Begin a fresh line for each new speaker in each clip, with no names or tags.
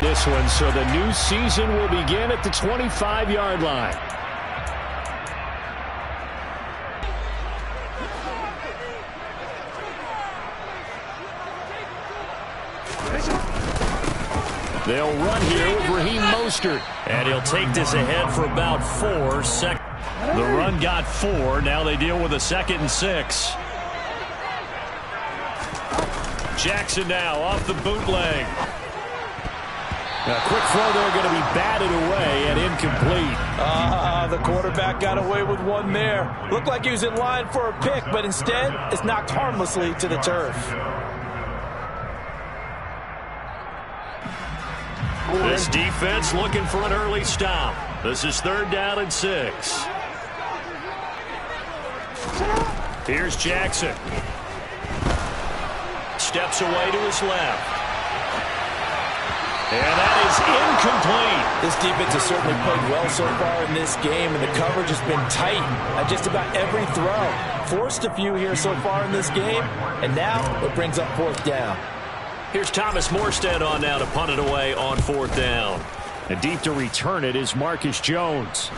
This one, so the new season will begin at the 25-yard line. They'll run here with Raheem Mostert.
And he'll take this ahead for about 4 seconds.
The run got 4. Now they deal with a 2nd and 6. Jackson now off the bootleg. A quick throw there, going to be batted away and incomplete.
The quarterback got away with one there. Looked like he was in line for a pick, but instead it's knocked harmlessly to the turf.
This defense looking for an early stop. This is 3rd down and 6. Here's Jackson. Steps away to his left. And that is incomplete.
This defense has certainly played well so far in this game, and the coverage has been tight at just about every throw. Forced a few here so far in this game, and now it brings up 4th down.
Here's Thomas Morstead on now to punt it away on 4th down. And deep to return it is Marcus Jones.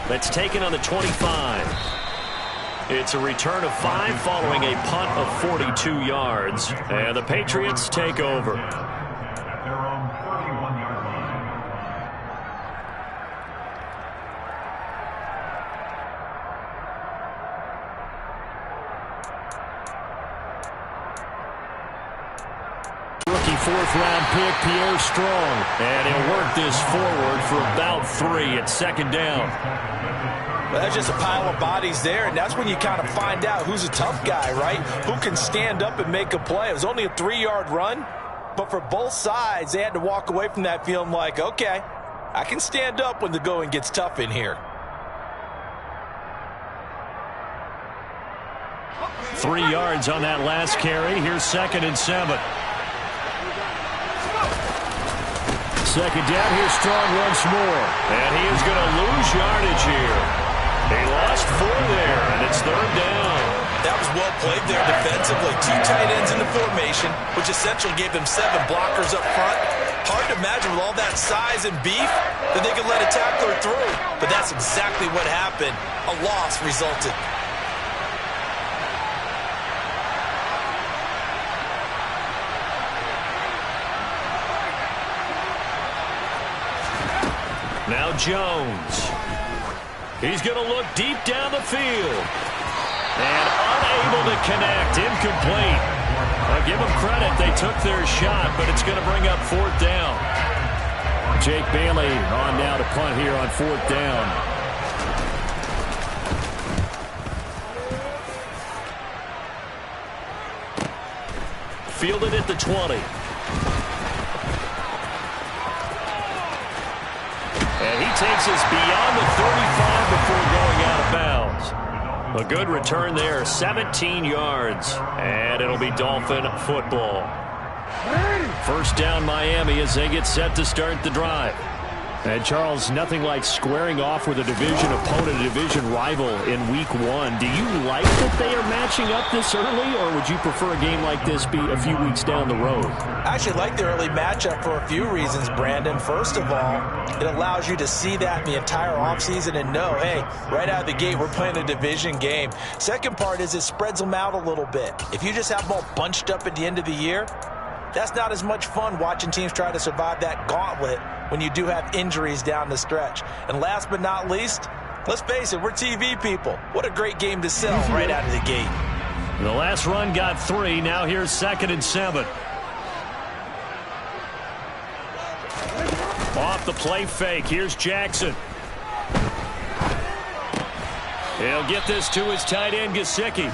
That's taken on the 25. It's a return of 5 following a punt of 42 yards. And the Patriots take over. Rookie 4th-round pick, Pierre Strong. And he'll work this forward for about 3 at 2nd down.
Well, that's just a pile of bodies there, and that's when you kind of find out who's a tough guy, right? Who can stand up and make a play. It was only a 3-yard run, but for both sides, they had to walk away from that feeling like, okay, I can stand up when the going gets tough in here.
3 yards on that last carry. Here's 2nd and 7. 2nd down. Here's Strong once more. And he is going to lose yardage here. He lost 4 there, and it's 3rd down.
That was well played there defensively. 2 tight ends in the formation, which essentially gave them 7 blockers up front. Hard to imagine with all that size and beef that they could let a tackler through. But that's exactly what happened. A loss resulted.
Now Jones. He's going to look deep down the field. And unable to connect. Incomplete. I'll give them credit. They took their shot, but it's going to bring up 4th down. Jake Bailey on now to punt here on 4th down. Fielded at the 20. And he takes us beyond the 35 before going out of bounds. A good return there, 17 yards. And it'll be Dolphin football. 1st down Miami as they get set to start the drive. And Charles, nothing like squaring off with a division opponent, a division rival in week 1. Do you like that they are matching up this early, or would you prefer a game like this be a few weeks down the road?
I actually like the early matchup for a few reasons, Brandon. First of all, it allows you to see that in the entire offseason and know, hey, right out of the gate, we're playing a division game. Second part is it spreads them out a little bit. If you just have them all bunched up at the end of the year, that's not as much fun watching teams try to survive that gauntlet when you do have injuries down the stretch. And last but not least, let's face it, we're TV people. What a great game to sell right out of the gate.
The last run got 3. Now here's 2nd and 7. Off the play fake. Here's Jackson. He'll get this to his tight end, Gesicki.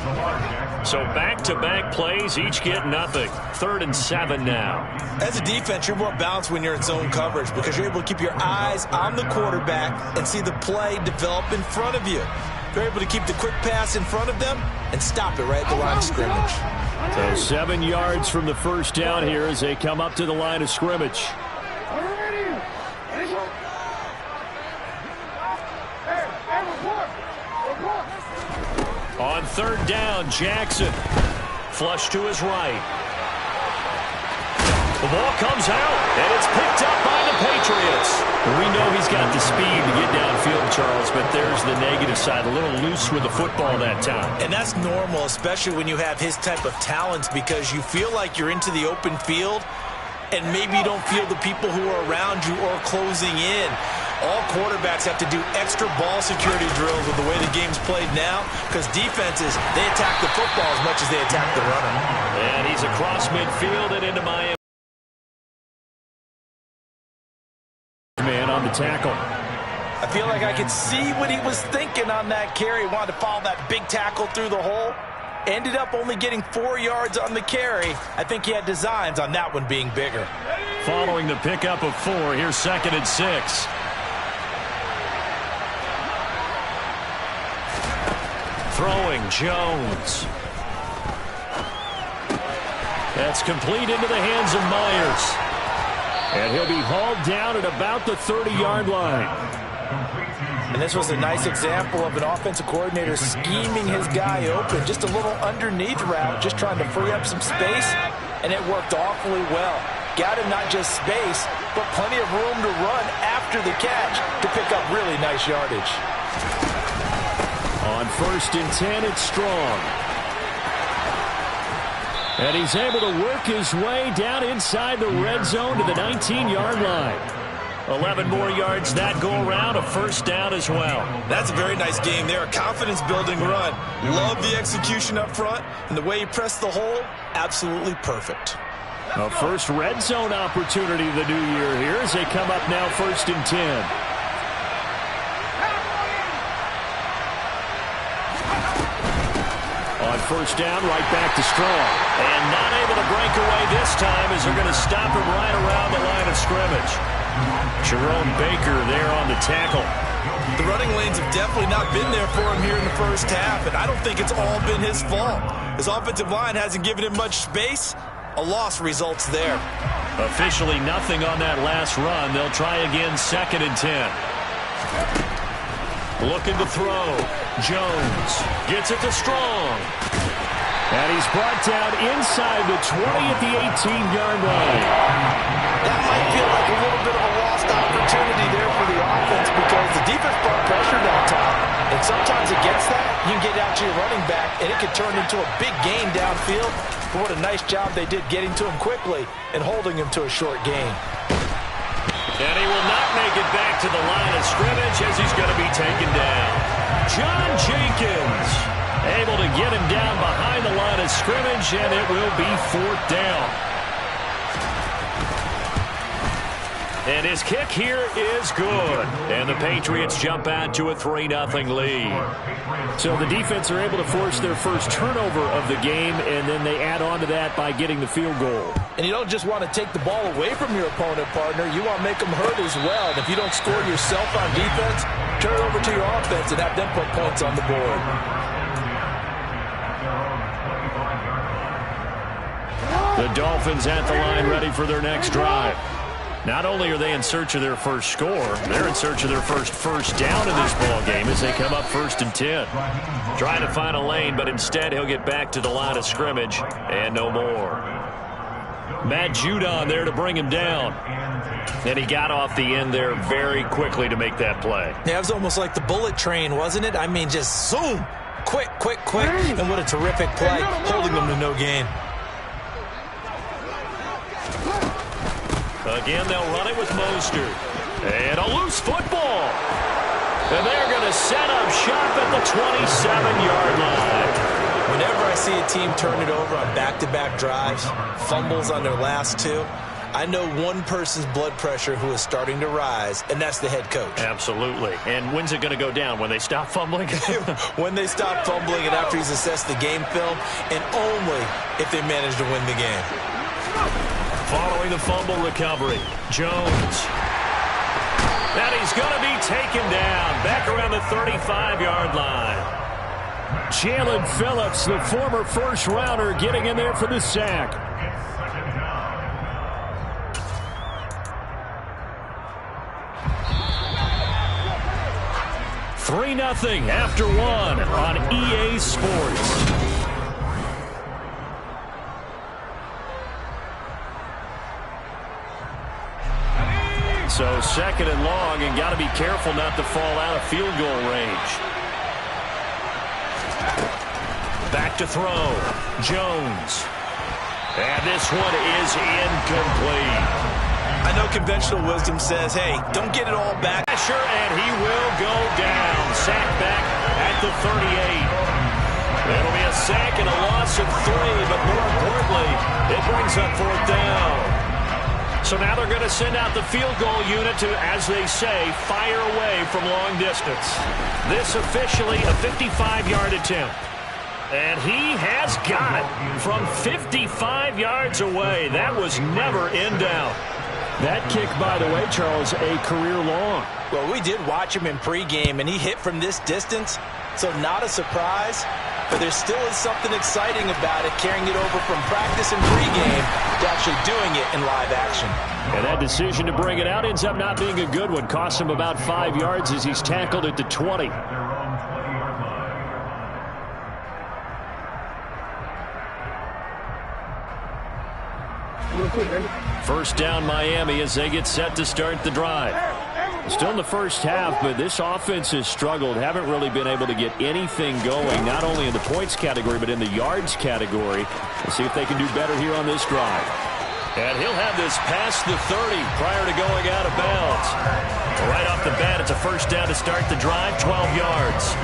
So back-to-back plays, each get nothing. 3rd and 7 now.
As a defense, you're more balanced when you're in zone coverage because you're able to keep your eyes on the quarterback and see the play develop in front of you. You're able to keep the quick pass in front of them and stop it right at the line of scrimmage.
So 7 yards from the 1st down here as they come up to the line of scrimmage. On 3rd down, Jackson. Flush to his right. The ball comes out, and it's picked up by the Patriots. We know he's got the speed to get downfield, Charles, but there's the negative side. A little loose with the football that time.
And that's normal, especially when you have his type of talents, because you feel like you're into the open field, and maybe you don't feel the people who are around you or closing in. All quarterbacks have to do extra ball security drills with the way the game's played now, because defenses, they attack the football as much as they attack the runner.
And he's across midfield and into Miami. Man on the tackle.
I feel like I could see what he was thinking on that carry. He wanted to follow that big tackle through the hole. Ended up only getting 4 yards on the carry. I think he had designs on that one being bigger.
Following the pickup of 4, here's 2nd and 6. Throwing Jones. That's complete into the hands of Myers. And he'll be hauled down at about the 30-yard line.
And this was a nice example of an offensive coordinator scheming his guy open. Just a little underneath route, just trying to free up some space, and it worked awfully well. Got him not just space, but plenty of room to run after the catch to pick up really nice yardage.
On 1st and 10, it's Strong. And he's able to work his way down inside the red zone to the 19-yard line. 11 more yards that go around, a 1st down as well.
That's a very nice game there, a confidence-building run. Love the execution up front, and the way he pressed the hole, absolutely perfect.
A first red zone opportunity of the new year here as they come up now 1st and 10. On 1st down, right back to Strong. And not able to break away this time as they're going to stop him right around the line of scrimmage. Jerome Baker there on the tackle.
The running lanes have definitely not been there for him here in the first half, and I don't think it's all been his fault. His offensive line hasn't given him much space. A loss results there.
Officially nothing on that last run. They'll try again 2nd and 10. Looking to throw. Jones gets it to Strong. And he's brought down inside the 20 at the 18-yard line.
That might feel like a little bit of a lost opportunity there for the offense because the defense brought pressure that time. And sometimes against that, you can get out to your running back, and it can turn into a big gain downfield. But what a nice job they did getting to him quickly and holding him to a short gain.
And he will not make it back to the line of scrimmage as he's going to be taken down. John Jenkins able to get him down behind the line of scrimmage, and it will be 4th down. And his kick here is good. And the Patriots jump out to a 3-0 lead. So the defense are able to force their first turnover of the game, and then they add on to that by getting the field goal.
And you don't just want to take the ball away from your opponent, partner. You want to make them hurt as well. And if you don't score yourself on defense, turn it over to your offense and have them put points on the board.
The Dolphins at the line ready for their next drive. Not only are they in search of their first score, they're in search of their first down in this ball game as they come up 1st and 10. Trying to find a lane, but instead he'll get back to the line of scrimmage and no more. Matt Judon there to bring him down. And he got off the end there very quickly to make that play.
Yeah, it was almost like the bullet train, wasn't it? I mean, just zoom. Quick. And what a terrific play, holding them to no gain.
Again, they'll run it with Mostert. And a loose football. And they're going to set up shop at the 27-yard line.
Whenever I see a team turn it over on back-to-back drives, fumbles on their last 2, I know one person's blood pressure who is starting to rise, and that's the head coach.
Absolutely. And when's it going to go down? When they stop fumbling?
When they stop fumbling and after he's assessed the game film, and only if they manage to win the game.
Following the fumble recovery, Jones. And he's going to be taken down back around the 35-yard line. Jalen Phillips, the former first-rounder, getting in there for the sack. $3-0 after 1 on EA Sports. So second and long, and got to be careful not to fall out of field goal range. Back to throw. Jones. And this one is incomplete.
I know conventional wisdom says, hey, don't get it all back.
Pressure, and he will go down. Sack back at the 38. It'll be a sack and a loss of 3, but more importantly, it brings up fourth down. So now they're going to send out the field goal unit to, as they say, fire away from long distance. This officially a 55-yard attempt. And he has got it from 55 yards away. That was never in doubt. That kick, by the way, Charles, a career long.
Well, we did watch him in pregame, and he hit from this distance, so not a surprise. But there still is something exciting about it, carrying it over from practice and pregame to actually doing it in live action.
And that decision to bring it out ends up not being a good one. Cost him about 5 yards as he's tackled at the 20. First down Miami as they get set to start the drive. Still in the first half, but this offense has struggled. Haven't really been able to get anything going, not only in the points category, but in the yards category. We'll see if they can do better here on this drive. And he'll have this past the 30 prior to going out of bounds. Right off the bat, it's a first down to start the drive, 12 yards.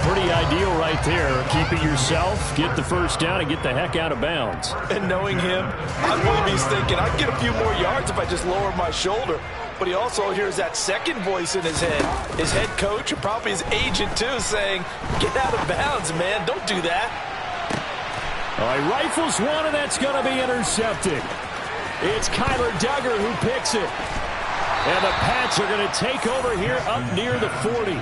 Pretty ideal right there. Keep it yourself, get the first down, and get the heck out of bounds.
And knowing him, I'd really be thinking, I'd get a few more yards if I just lower my shoulder. But he also hears that second voice in his head. His head coach and probably his agent, too, saying, get out of bounds, man. Don't do that.
All right, rifles one, and that's going to be intercepted. It's Kyler Duggar who picks it. And the Pats are going to take over here up near the 40.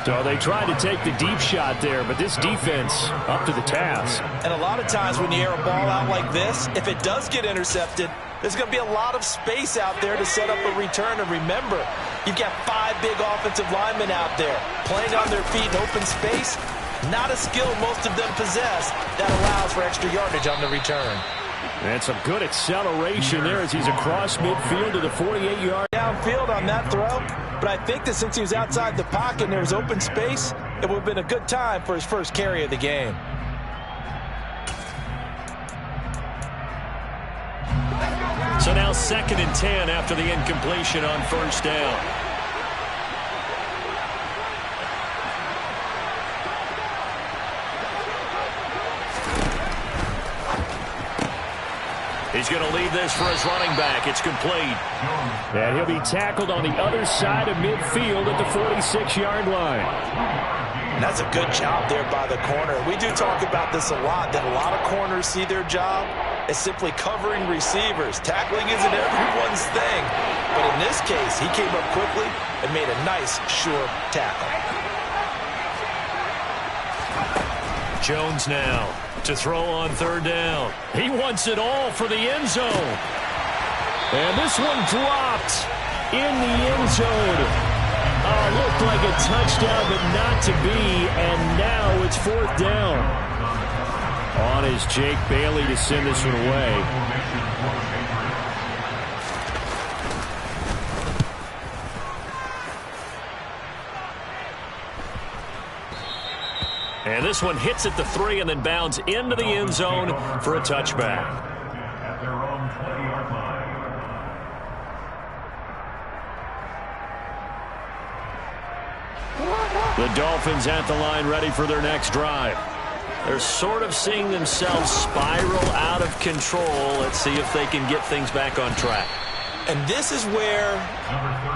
So they tried to take the deep shot there, but this defense up to the task.
And a lot of times when you air a ball out like this, if it does get intercepted, there's going to be a lot of space out there to set up a return. And remember, you've got 5 big offensive linemen out there playing on their feet in open space. Not a skill most of them possess that allows for extra yardage on the return.
And some good acceleration there as he's across midfield to the 48-yard.
Downfield on that throw, but I think that since he was outside the pocket and there was open space, it would have been a good time for his first carry of the game.
So now 2nd and 10 after the incompletion on first down. He's going to leave this for his running back. It's complete. And he'll be tackled on the other side of midfield at the 46-yard line.
And that's a good job there by the corner. We do talk about this a lot, that a lot of corners see their job as simply covering receivers. Tackling isn't everyone's thing. But in this case, he came up quickly and made a nice, sure tackle.
Jones now to throw on 3rd down. He wants it all for the end zone. And this one dropped in the end zone. Looked like a touchdown, but not to be. And now it's 4th down. On is Jake Bailey to send this one away. And this one hits at the 3 and then bounds into the end zone for a touchback. The Dolphins at the line ready for their next drive. They're sort of seeing themselves spiral out of control. Let's see if they can get things back on track.
And this is where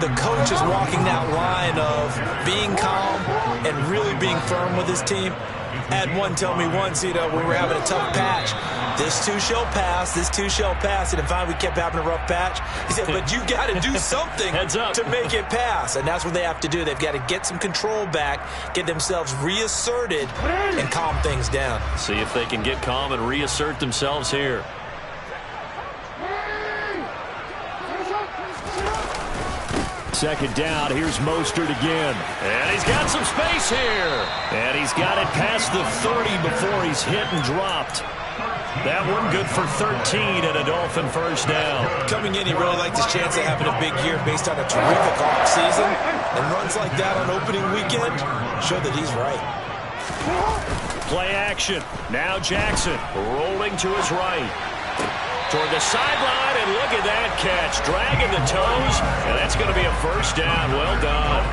the coach is walking that line of being calm and really being firm with his team. I had one tell me once, we were having a tough patch. This too shall pass, this too shall pass. And finally we kept having a rough patch. He said, but you got to do something to make it pass. And that's what they have to do. They've got to get some control back, get themselves reasserted, and calm things down.
See if they can get calm and reassert themselves here. Second down, here's Mostert again. And he's got some space here. And he's got it past the 30 before he's hit and dropped. That one good for 13 and a Dolphin first down.
Coming in, he really liked his chance of having a big year based on a terrific offseason. And runs like that on opening weekend show that he's right.
Play action. Now Jackson rolling to his right. Toward the sideline, and look at that catch. Dragging the toes, and that's going to be a first down. Well done.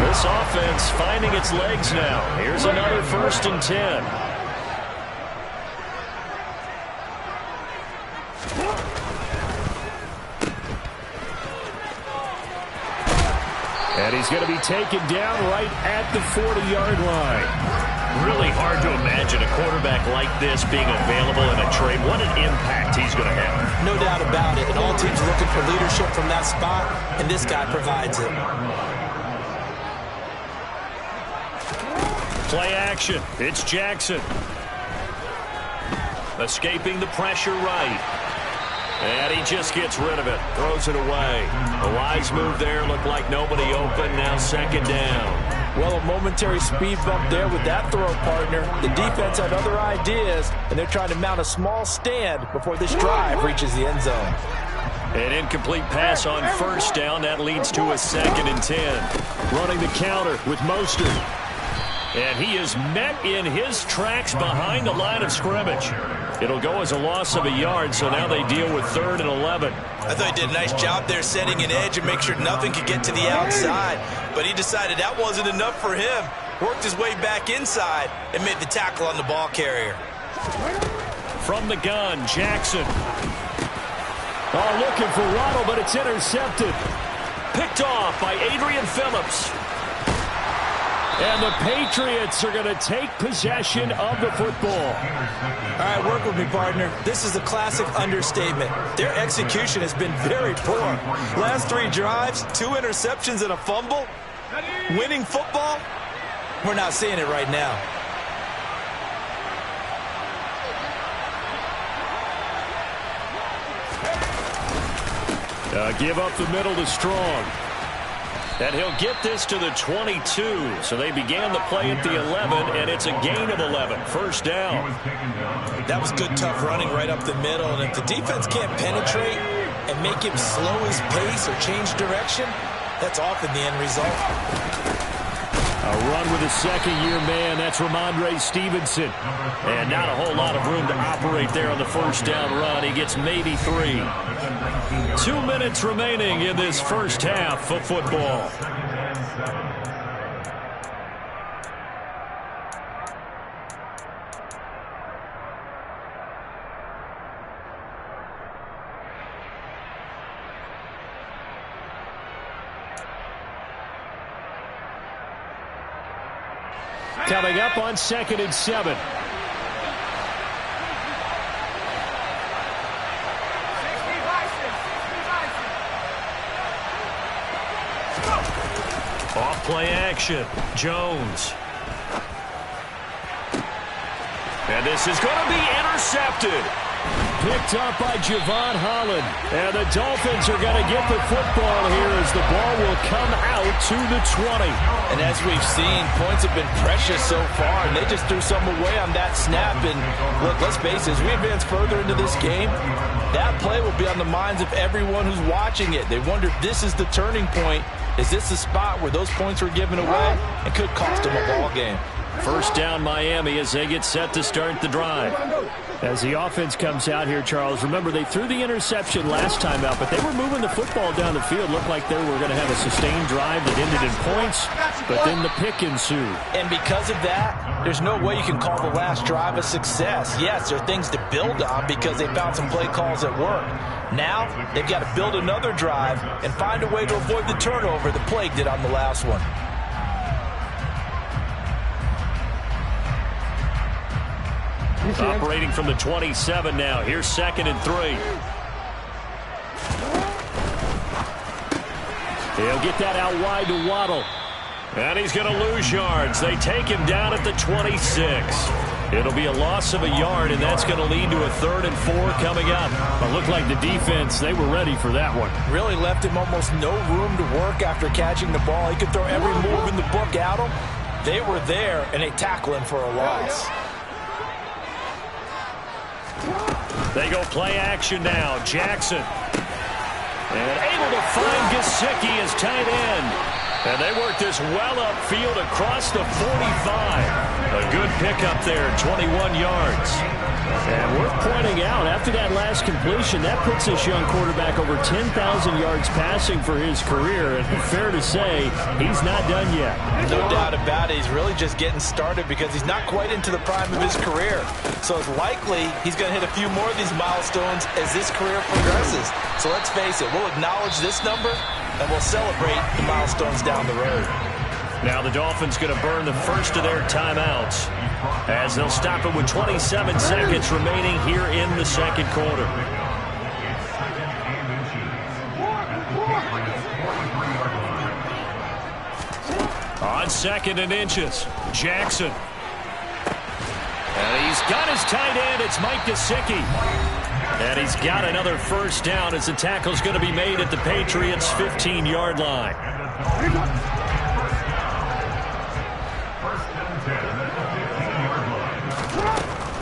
This offense finding its legs now. Here's another 1st and 10. And he's going to be taken down right at the 40-yard line. Really hard to imagine a quarterback like this being available in a trade. What an impact he's going to have.
No doubt about it. And all teams looking for leadership from that spot, and this guy provides it.
Play action. It's Jackson. Escaping the pressure right. And he just gets rid of it. Throws it away. A wise move there. Looked like nobody open. Now 2nd down.
Well, a momentary speed bump there with that throw, partner. The defense had other ideas, and they're trying to mount a small stand before this drive reaches the end zone.
An incomplete pass on 1st down. That leads to a 2nd and 10. Running the counter with Mostert. And he is met in his tracks behind the line of scrimmage. It'll go as a loss of a yard, so now they deal with 3rd and 11.
I thought he did a nice job there setting an edge and make sure nothing could get to the outside. But he decided that wasn't enough for him. Worked his way back inside and made the tackle on the ball carrier.
From the gun, Jackson. Oh, looking for Waddle, but it's intercepted. Picked off by Adrian Phillips. And the Patriots are going to take possession of the football.
All right, work with me, partner. This is a classic understatement. Their execution has been very poor. Last 3 drives, 2 interceptions and a fumble. Winning football? We're not seeing it right now.
Give up the middle to Strong. And he'll get this to the 22. So they began the play at the 11, and it's a gain of 11. First down.
That was good, tough running right up the middle. And if the defense can't penetrate and make him slow his pace or change direction, that's often the end result.
A run with a second-year man. That's Ramondre Stevenson. And not a whole lot of room to operate there on the first down run. He gets maybe 3. 2 minutes remaining in this first half of football. Coming up on 2nd and 7. Off play action. Jones. And this is going to be intercepted. Picked up by Javon Holland. And the Dolphins are going to get the football here as the ball will come out to the 20.
And as we've seen, points have been precious so far, and they just threw some away on that snap. And look, let's face it, as we advance further into this game, that play will be on the minds of everyone who's watching it. They wonder if this is the turning point. Is this the spot where those points were given away and could cost them a ball game?
First down Miami as they get set to start the drive. As the offense comes out here, Charles, remember they threw the interception last time out, but they were moving the football down the field. Looked like they were going to have a sustained drive that ended in points, but then the pick ensued.
And because of that, there's no way you can call the last drive a success. Yes, there are things to build on because they found some play calls that work. Now, they've got to build another drive and find a way to avoid the turnover the Plague did on the last one.
Operating from the 27 now. Here's 2nd and 3. He'll get that out wide to Waddle. And he's going to lose yards. They take him down at the 26. It'll be a loss of a yard, and that's going to lead to a 3rd and 4 coming up. It looked like the defense, they were ready for that one.
Really left him almost no room to work after catching the ball. He could throw every move in the book at him. They were there, and they tackle him for a loss.
They go play action now. Jackson. And able to find Gesicki as tight end. And they work this well upfield across the 45. A good pickup there, 21 yards. And worth pointing out, after that last completion, that puts this young quarterback over 10,000 yards passing for his career. And fair to say, he's not done yet.
No doubt about it. He's really just getting started because he's not quite into the prime of his career. So it's likely he's going to hit a few more of these milestones as this career progresses. So let's face it, we'll acknowledge this number and we'll celebrate the milestones down the road.
Now the Dolphins going to burn the first of their timeouts as they'll stop it with 27 seconds remaining here in the second quarter. On 2nd and inches, Jackson. And he's got his tight end. It's Mike Gesicki. And he's got another first down as the tackle's going to be made at the Patriots' 15-yard line.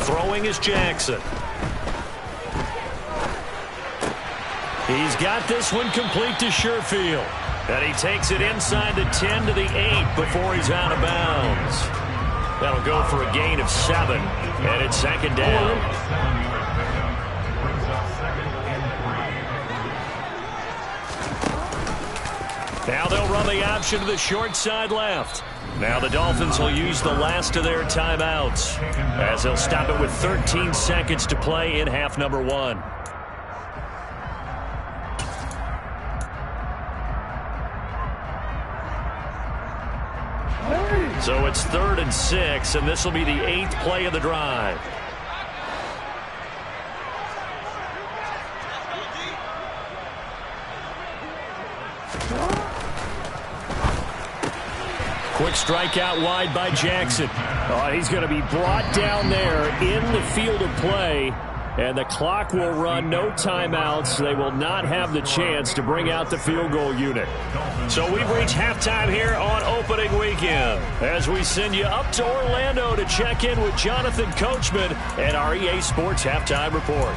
Throwing is Jackson. He's got this one complete to Sherfield. And he takes it inside the 10 to the 8 before he's out of bounds. That'll go for a gain of 7. And it's 2nd down. Now they'll run the option to the short side left. Now the Dolphins will use the last of their timeouts as they'll stop it with 13 seconds to play in half number 1. So it's 3rd and 6, and this will be the 8th play of the drive. Quick strikeout wide by Jackson. Oh, he's going to be brought down there in the field of play. And the clock will run, no timeouts. They will not have the chance to bring out the field goal unit. So we've reached halftime here on opening weekend as we send you up to Orlando to check in with Jonathan Coachman at our EA Sports Halftime Report.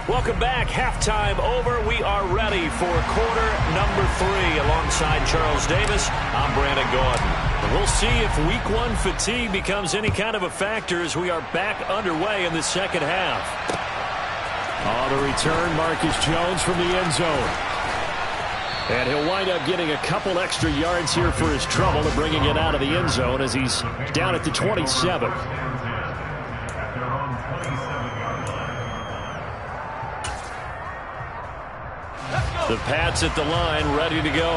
Welcome back. Halftime over. We are ready for quarter number 3 alongside Charles Davis. I'm Brandon Gordon. We'll see if week 1 fatigue becomes any kind of a factor as we are back underway in the second half. On the return, Marcus Jones from the end zone. And he'll wind up getting a couple extra yards here for his trouble of bringing it out of the end zone as he's down at the 27. The Pats at the line, ready to go.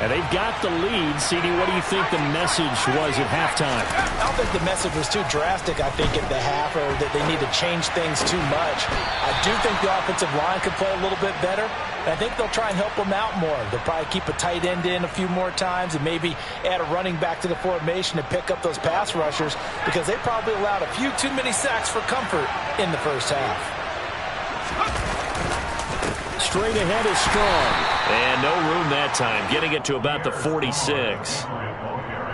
And they've got the lead. CD, what do you think the message was at halftime?
I don't think the message was too drastic, I think, at the half, or that they need to change things too much. I do think the offensive line could play a little bit better. And I think they'll try and help them out more. They'll probably keep a tight end in a few more times and maybe add a running back to the formation to pick up those pass rushers because they probably allowed a few too many sacks for comfort in the first half.
Straight ahead is Strong. And no room that time, getting it to about the 46.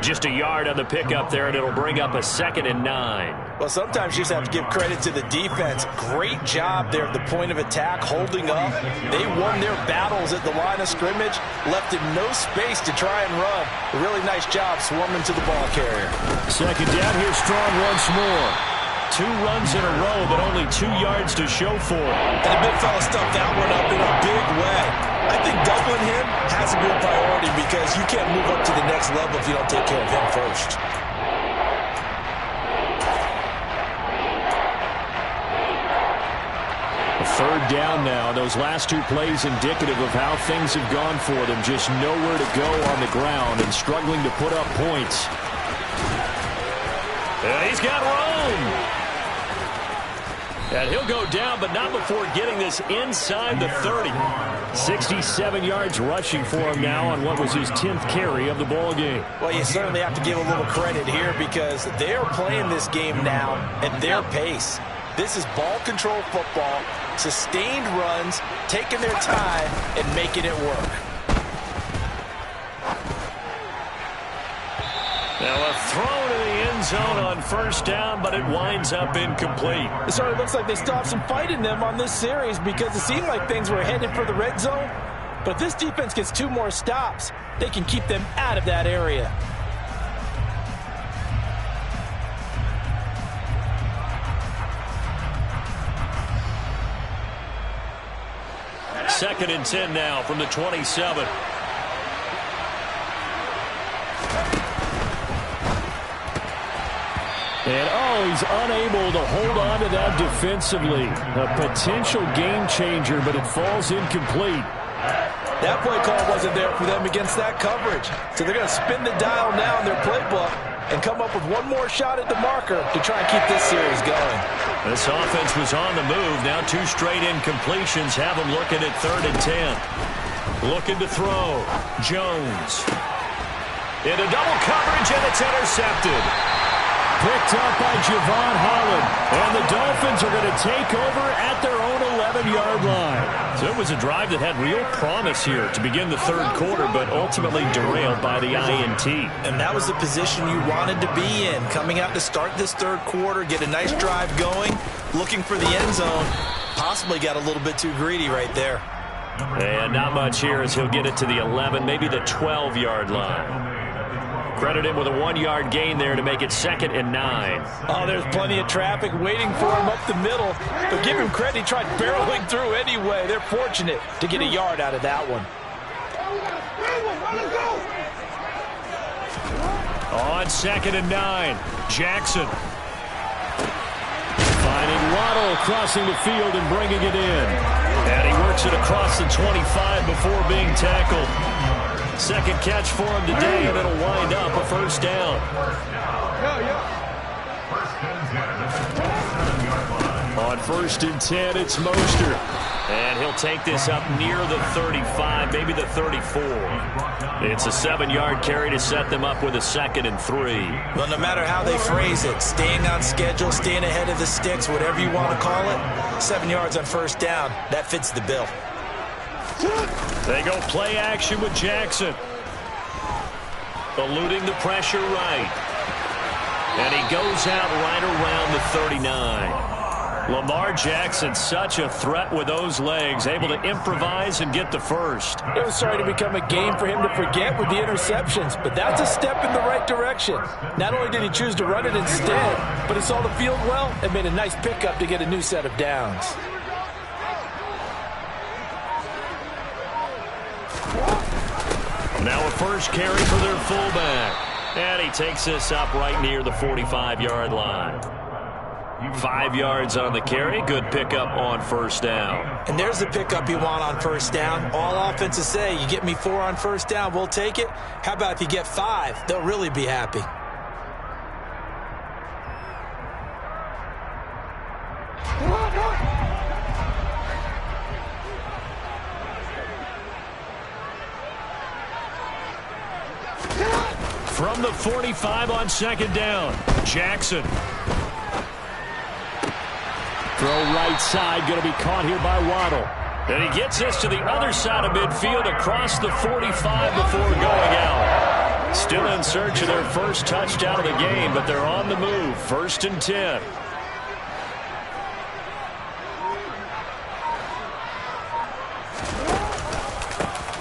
Just a yard on the pickup there, and it'll bring up a 2nd and 9.
Well, sometimes you just have to give credit to the defense. Great job there at the point of attack, holding up. They won their battles at the line of scrimmage, left him no space to try and run. A really nice job swarming to the ball carrier.
2nd down, here's Strong once more. 2 runs in a row, but only 2 yards to show for it.
And the big fella stuffed that one up in a big way. I think doubling him has to be a priority because you can't move up to the next level if you don't take care of him first.
A 3rd down now. Those last 2 plays indicative of how things have gone for them. Just nowhere to go on the ground and struggling to put up points. And he's got room. And he'll go down, but not before getting this inside the 30. 67 yards rushing for him now on what was his 10th carry of the ball game.
Well, you certainly have to give a little credit here because they're playing this game now at their pace. This is ball control football, sustained runs, taking their time and making it work.
Now a throw to the end end zone on first down, but it winds up incomplete.
It certainly looks like they stopped some fight in them on this series because it seemed like things were headed for the red zone. But if this defense gets 2 more stops, they can keep them out of that area.
Second and 10 now from the 27.
And, he's unable to hold on to that defensively. A potential game changer, but it falls incomplete.
That play call wasn't there for them against that coverage. So they're going to spin the dial now in their playbook and come up with one more shot at the marker to try and keep this series going.
This offense was on the move. Now 2 straight incompletions have them looking at 3rd and 10. Looking to throw. Jones. Into double coverage, and it's intercepted.
Picked up by Javon Holland. And the Dolphins are going to take over at their own 11-yard line.
So it was a drive that had real promise here to begin the 3rd quarter, but ultimately derailed by the INT.
And that was the position you wanted to be in. Coming out to start this 3rd quarter, get a nice drive going, looking for the end zone. Possibly got a little bit too greedy right there.
And not much here as he'll get it to the 11, maybe the 12-yard line. Credit him with a 1-yard gain there to make it 2nd and 9.
Oh, there's plenty of traffic waiting for him up the middle. But give him credit, he tried barreling through anyway. They're fortunate to get a yard out of that one.
On 2nd and 9, Jackson.
Finding Waddle crossing the field and bringing it in.
And he works it across the 25 before being tackled. 2nd catch for him today, and it'll wind up a 1st down. On 1st and 10, it's Mostert. And he'll take this up near the 35, maybe the 34. It's a 7-yard carry to set them up with a 2nd and 3.
Well, no matter how they phrase it, staying on schedule, staying ahead of the sticks, whatever you want to call it, 7 yards on 1st down, that fits the bill.
They go play action with Jackson. Eluding the pressure right. And he goes out right around the 39. Lamar Jackson, such a threat with those legs, able to improvise and get the 1st.
It was starting to become a game for him to forget with the interceptions, but that's a step in the right direction. Not only did he choose to run it instead, but he saw the field well and made a nice pickup to get a new set of downs.
Now a 1st carry for their fullback. And he takes this up right near the 45-yard line. 5 yards on the carry. Good pickup on 1st down.
And there's the pickup you want on 1st down. All offenses say, you get me 4 on 1st down, we'll take it. How about if you get 5? They'll really be happy.
From the 45 on 2nd down, Jackson.
Throw right side, going to be caught here by Waddle.
And he gets this to the other side of midfield across the 45 before going out. Still in search of their 1st touchdown of the game, but they're on the move. 1st and 10.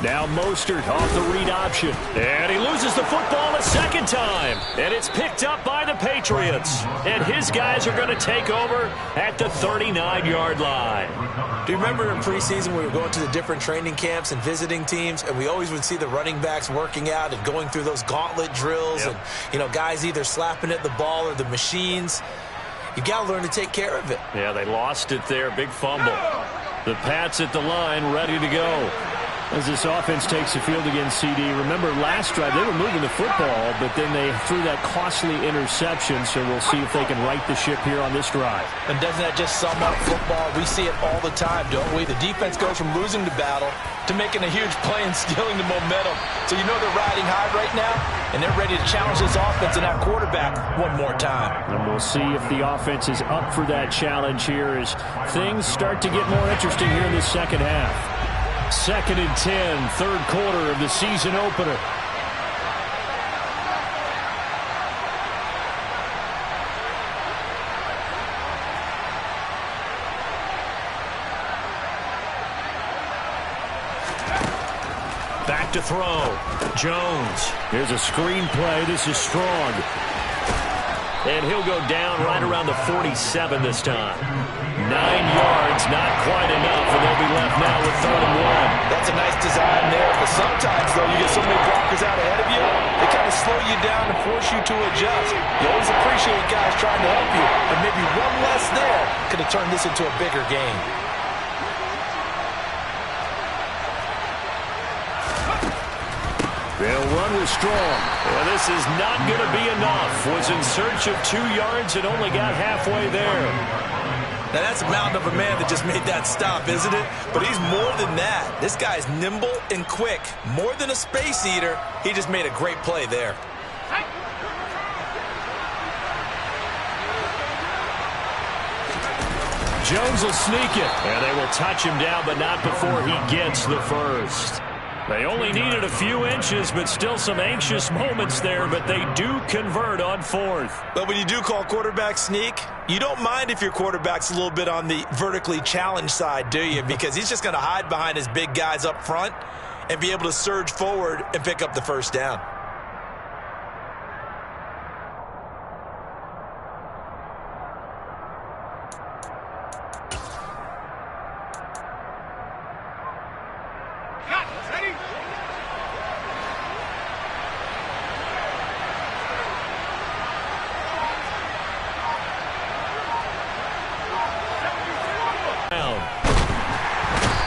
Now Mostert off the read option.
And he loses the football a 2nd time. And it's picked up by the Patriots. And his guys are going to take over at the 39-yard line.
Do you remember in preseason we were going to the different training camps and visiting teams, and we always would see the running backs working out and going through those gauntlet drills, and, you know, guys either slapping at the ball or the machines. You got to learn to take care of it.
Yeah, they lost it there. Big fumble. The Pats at the line, ready to go.
As this offense takes the field against CD, remember last drive they were moving the football, but then they threw that costly interception, so we'll see if they can right the ship here on this drive.
And doesn't that just sum up football? We see it all the time, don't we? The defense goes from losing the battle to making a huge play and stealing the momentum. So you know they're riding high right now, and they're ready to challenge this offense and that quarterback one more time.
And we'll see if the offense is up for that challenge here as things start to get more interesting here in the 2nd half.
2nd and 10, 3rd quarter of the season opener. Back to throw. Jones.
Here's a screen play. This is strong.
And he'll go down right around the 47 this time. 9 yards, not quite enough, and they'll be left now with 3rd and 1.
That's a nice design there, but sometimes, though, you get so many blockers out ahead of you, they kind of slow you down and force you to adjust. You always appreciate guys trying to help you, but maybe one less there could have turned this into a bigger game.
They'll run with Strong.
Well, this is not going to be enough. Was in search of 2 yards and only got halfway there.
Now, that's a mountain of a man that just made that stop, isn't it? But he's more than that. This guy's nimble and quick. More than a space eater, he just made a great play there.
Jones will sneak it. And they will touch him down, but not before he gets the first. They only needed a few inches, but still some anxious moments there, but they do convert on 4th.
But when you do call quarterback sneak, you don't mind if your quarterback's a little bit on the vertically challenged side, do you? Because he's just going to hide behind his big guys up front and be able to surge forward and pick up the first down.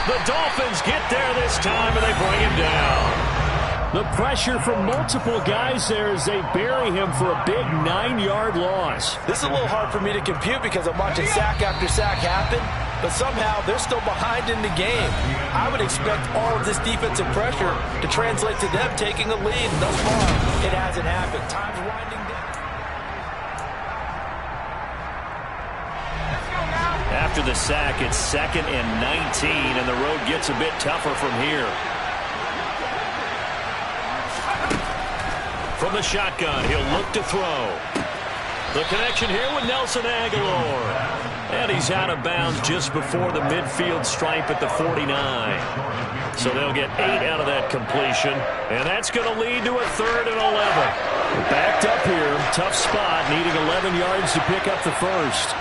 The Dolphins get there this time, and they bring him down.
The pressure from multiple guys there as they bury him for a big 9-yard loss.
This is a little hard for me to compute because I'm watching sack after sack happen, but somehow they're still behind in the game. I would expect all of this defensive pressure to translate to them taking a lead. Thus far, it hasn't happened. Time's winding down.
After the sack, it's 2nd and 19, and the road gets a bit tougher from here. From the shotgun, he'll look to throw. The connection here with Nelson Aguilar. And he's out of bounds just before the midfield stripe at the 49. So they'll get 8 out of that completion, and that's going to lead to a 3rd and 11.
Backed up here, tough spot, needing 11 yards to pick up the first.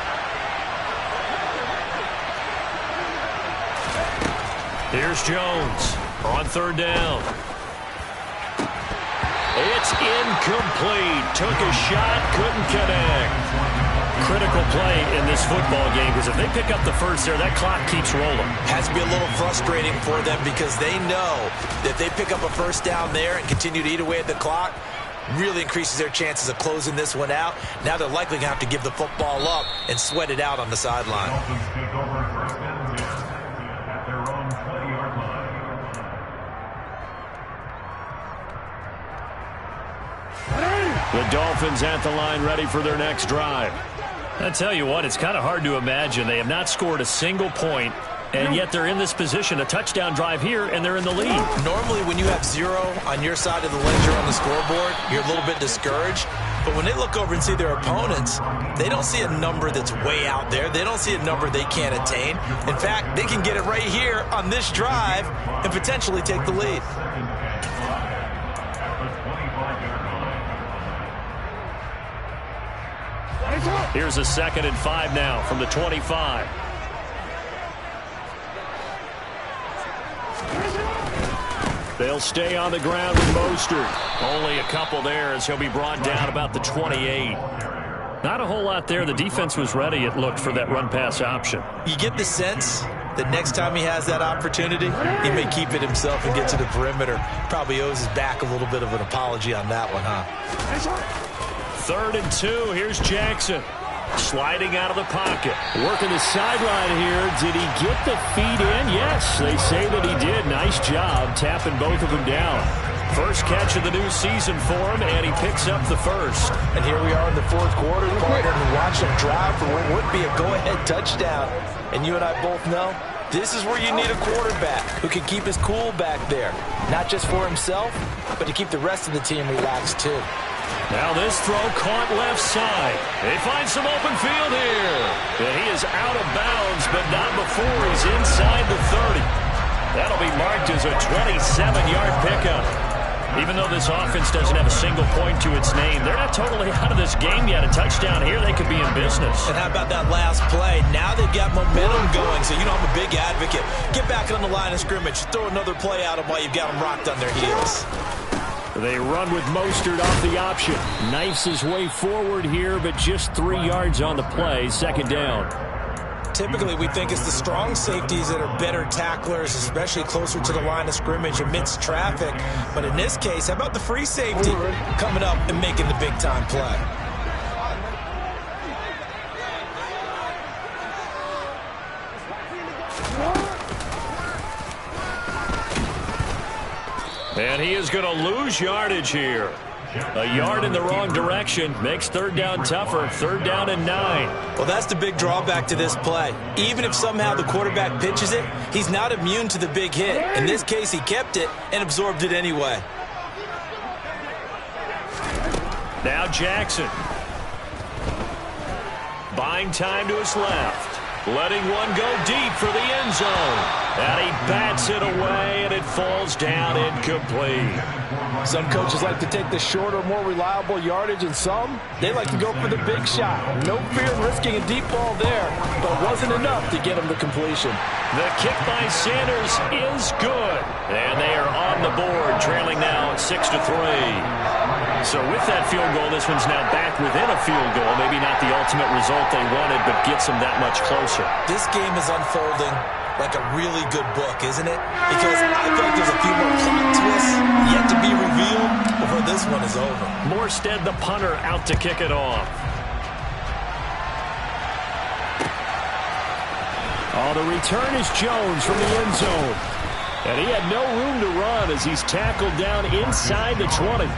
Here's Jones on 3rd down. It's incomplete. Took a shot, couldn't connect. Critical play in this football game because if they pick up the first there, that clock keeps rolling.
Has to be a little frustrating for them because they know that if they pick up a first down there and continue to eat away at the clock, really increases their chances of closing this one out. Now they're likely going to have to give the football up and sweat it out on the sideline.
The Dolphins at the line ready for their next drive.
I tell you what, it's kind of hard to imagine. They have not scored a single point, and yet they're in this position, a touchdown drive here, and they're in the lead.
Normally, when you have 0 on your side of the ledger on the scoreboard, you're a little bit discouraged. But when they look over and see their opponents, they don't see a number that's way out there. They don't see a number they can't attain. In fact, they can get it right here on this drive and potentially take the lead.
Here's a 2nd and 5 now from the 25.
They'll stay on the ground with Mostert.
Only a couple there as he'll be brought down about the 28. Not a whole lot there. The defense was ready, it looked, for that run-pass option.
You get the sense that next time he has that opportunity, he may keep it himself and get to the perimeter. Probably owes his back a little bit of an apology on that one, huh?
3rd and 2. Here's Jackson. Sliding out of the pocket.
Working the sideline here. Did he get the feet in? Yes, they say that he did. Nice job tapping both of them down.
First catch of the new season for him, and he picks up the first.
And here we are in the 4th quarter, partner, and watch him drive for what would be a go-ahead touchdown. And you and I both know this is where you need a quarterback who can keep his cool back there. Not just for himself, but to keep the rest of the team relaxed too.
Now this throw caught left side. They find some open field here. And he is out of bounds, but not before he's inside the 30. That'll be marked marked as a 27-yard pickup. Even though this offense doesn't have a single point to its name, they're not totally out of this game yet. A touchdown here, they could be in business.
And how about that last play? Now they've got momentum going, so you know I'm a big advocate. Get back on the line of scrimmage. Throw another play at them while you've got them rocked on their heels.
They run with Mostert off the option. Knifes his way forward here, but just 3 yards on the play. Second down.
Typically, we think it's the strong safeties that are better tacklers, especially closer to the line of scrimmage amidst traffic. But in this case, how about the free safety coming up and making the big-time play?
And he is going to lose yardage here. A yard in the wrong direction makes third down tougher. Third down and 9.
Well, that's the big drawback to this play. Even if somehow the quarterback pitches it, he's not immune to the big hit. In this case, he kept it and absorbed it anyway.
Now Jackson. Buying time to his left. Letting one go deep for the end zone. And he bats it away, and it falls down incomplete.
Some coaches like to take the shorter, more reliable yardage, and some, they like to go for the big shot. No fear in risking a deep ball there, but wasn't enough to get him the completion.
The kick by Sanders is good. And they are on the board, trailing now 6-3. So with that field goal, this one's now back within a field goal. Maybe not the ultimate result they wanted, but gets them that much closer.
This game is unfolding like a really good book, isn't it? Because I feel like there's a few more plot twists yet to be revealed before this one is over.
Morstead, the punter, out to kick it off.
Oh, the return is Jones from the end zone. And he had no room to run as he's tackled down inside the 20.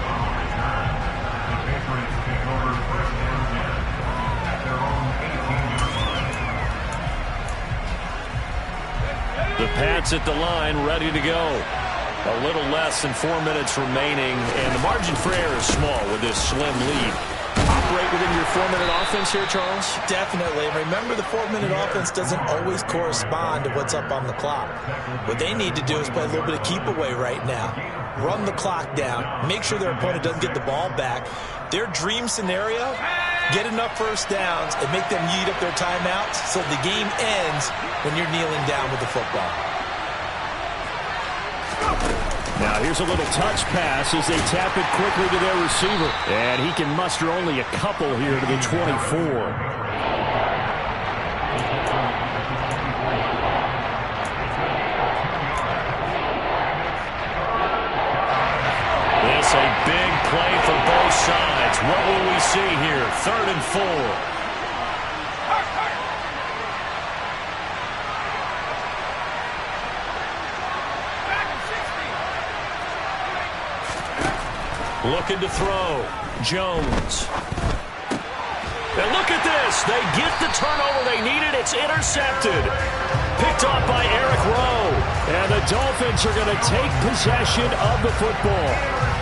The Pats at the line, ready to go. A little less than 4 minutes remaining, and the margin for error is small with this slim lead. Operate within your 4-minute offense here, Charles?
Definitely. And remember, the 4-minute offense doesn't always correspond to what's up on the clock. What they need to do is play a little bit of keep away right now. Run the clock down. Make sure their opponent doesn't get the ball back. Their dream scenario, get enough first downs and make them eat up their timeouts so the game ends when you're kneeling down with the football.
Now here's a little touch pass as they tap it quickly to their receiver. And he can muster only a couple here to the 24.
A big play for both sides. What will we see here? 3rd and 4. Looking to throw. Jones. And look at this. They get the turnover they needed. It's intercepted. Picked off by Eric Rowe.
And the Dolphins are going to take possession of the football.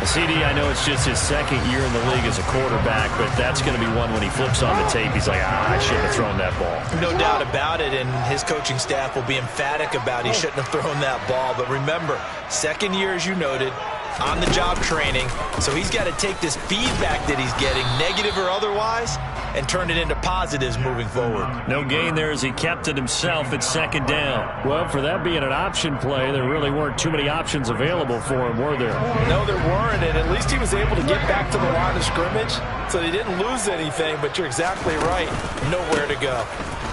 CD, I know it's just his second year in the league as a quarterback, but that's going to be one when he flips on the tape. He's like, I shouldn't have thrown that ball.
No doubt about it, and his coaching staff will be emphatic about he shouldn't have thrown that ball. But remember, second year, as you noted, on-the-job training, so he's got to take this feedback that he's getting, negative or otherwise, and turn it into positives moving forward.
No gain there as he kept it himself at second down.
Well, for that being an option play, there really weren't too many options available for him, were there?
No, there weren't, and at least he was able to get back to the line of scrimmage, so they didn't lose anything, but you're exactly right. Nowhere to go.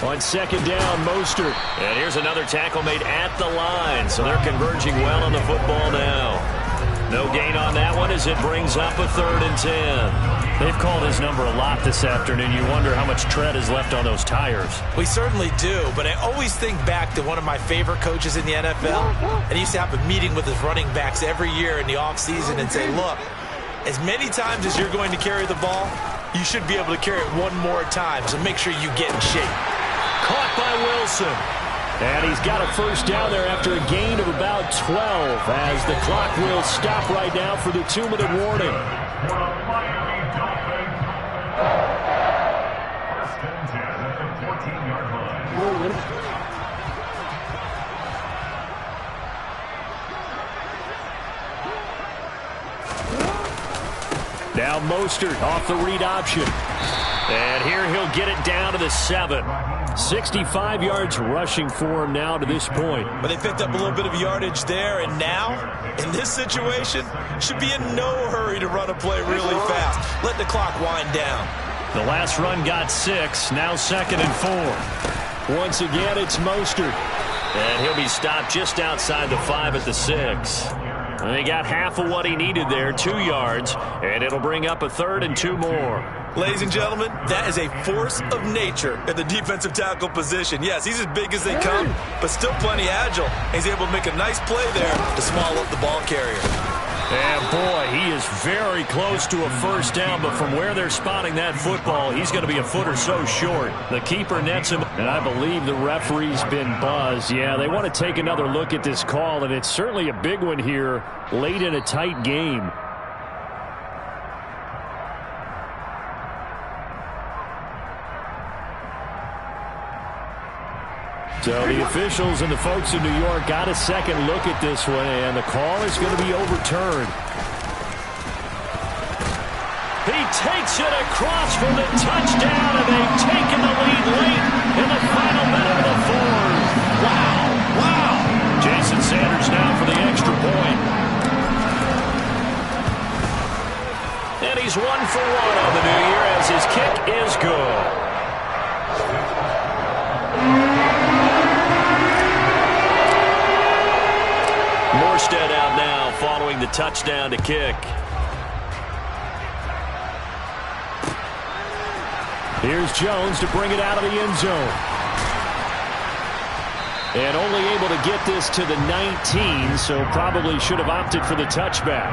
On second down, Mostert.
And here's another tackle made at the line, so they're converging well on the football now. No gain on that one as it brings up a 3rd and 10. They've called his number a lot this afternoon. You wonder how much tread is left on those tires.
We certainly do, but I always think back to one of my favorite coaches in the NFL. And he used to have a meeting with his running backs every year in the offseason and say, look, as many times as you're going to carry the ball, you should be able to carry it one more time, so make sure you get in shape.
Caught by Wilson.
And he's got a first down there after a gain of about 12 as the clock will stop right now for the 2-minute warning. Now Mostert off the read option.
And here he'll get it down to the 7.
65 yards rushing for him now to this point.
But they picked up a little bit of yardage there, and now, in this situation, should be in no hurry to run a play really fast. Let the clock wind down.
The last run got 6, now 2nd and 4. Once again, it's Mostert.
And he'll be stopped just outside the 5 at the 6. And he got half of what he needed there, 2 yards, and it'll bring up a 3rd and 2 more.
Ladies and gentlemen, that is a force of nature at the defensive tackle position. Yes, he's as big as they come, but still plenty agile. He's able to make a nice play there to small up the ball carrier.
And boy, he is very close to a first down, but from where they're spotting that football, he's going to be a foot or so short. The keeper nets him.
And I believe the referee's been buzzed. Yeah, they want to take another look at this call, and it's certainly a big one here late in a tight game. So the officials and the folks in New York got a second look at this one, and the call is going to be overturned.
He takes it across for the touchdown, and they've taken the lead late in the final minute of the 4th. Wow, wow. Jason Sanders now for the extra point. And he's 1 for 1 on the new year as his kick is good. Morstead out now following the touchdown to kick.
Here's Jones to bring it out of the end zone. And only able to get this to the 19, so probably should have opted for the touchback.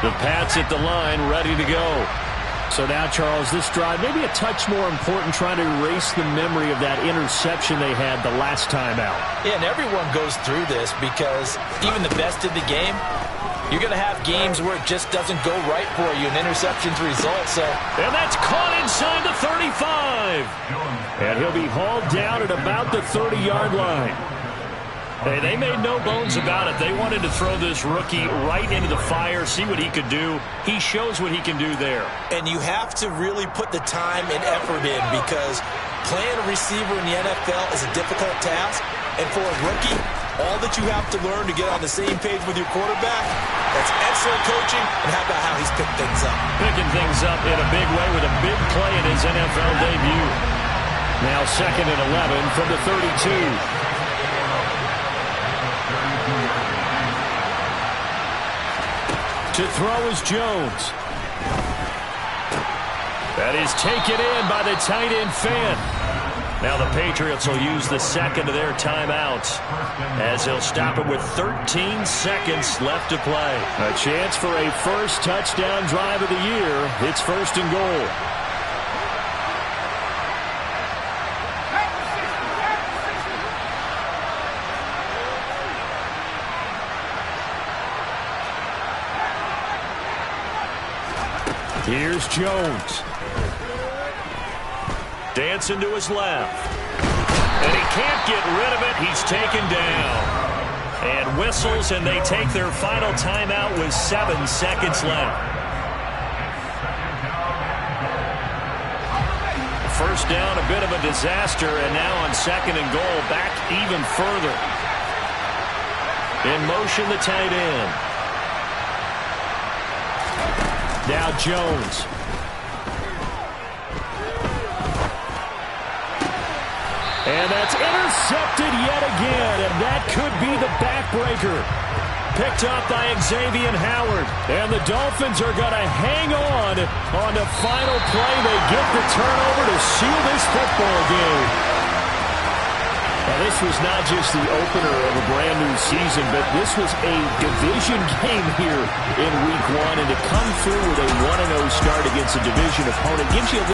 The Pats at the line, ready to go.
So now, Charles, this drive maybe a touch more important, trying to erase the memory of that interception they had the last time out.
Yeah, and everyone goes through this because even the best in the game, you're going to have games where it just doesn't go right for you, and interceptions result.
And that's caught inside the 35.
And he'll be hauled down at about the 30-yard line.
Hey, they made no bones about it. They wanted to throw this rookie right into the fire, see what he could do. He shows what he can do there.
And you have to really put the time and effort in because playing a receiver in the NFL is a difficult task. And for a rookie, all that you have to learn to get on the same page with your quarterback, that's excellent coaching. And how about how he's picked things up?
Picking things up in a big way with a big play in his NFL debut.
Now 2nd and 11 from the 32. To throw is Jones.
That is taken in by the tight end Fant. Now the Patriots will use the second of their timeouts as he'll stop it with 13 seconds left to play.
A chance for a first touchdown drive of the year. It's 1st and goal. Here's Jones.
Dancing to his left. And he can't get rid of it. He's taken down. And whistles, and they take their final timeout with 7 seconds left. First down, a bit of a disaster, and now on 2nd and goal, back even further. In motion, the tight end.
Now Jones. And that's intercepted yet again, and that could be the backbreaker. Picked up by Xavier Howard. And the Dolphins are going to hang on the final play. They get the turnover to seal this football game. Now, this was not just the opener of a brand-new season, but this was a division game here in Week 1. And to come through with a 1-0 start against a division opponent gives you a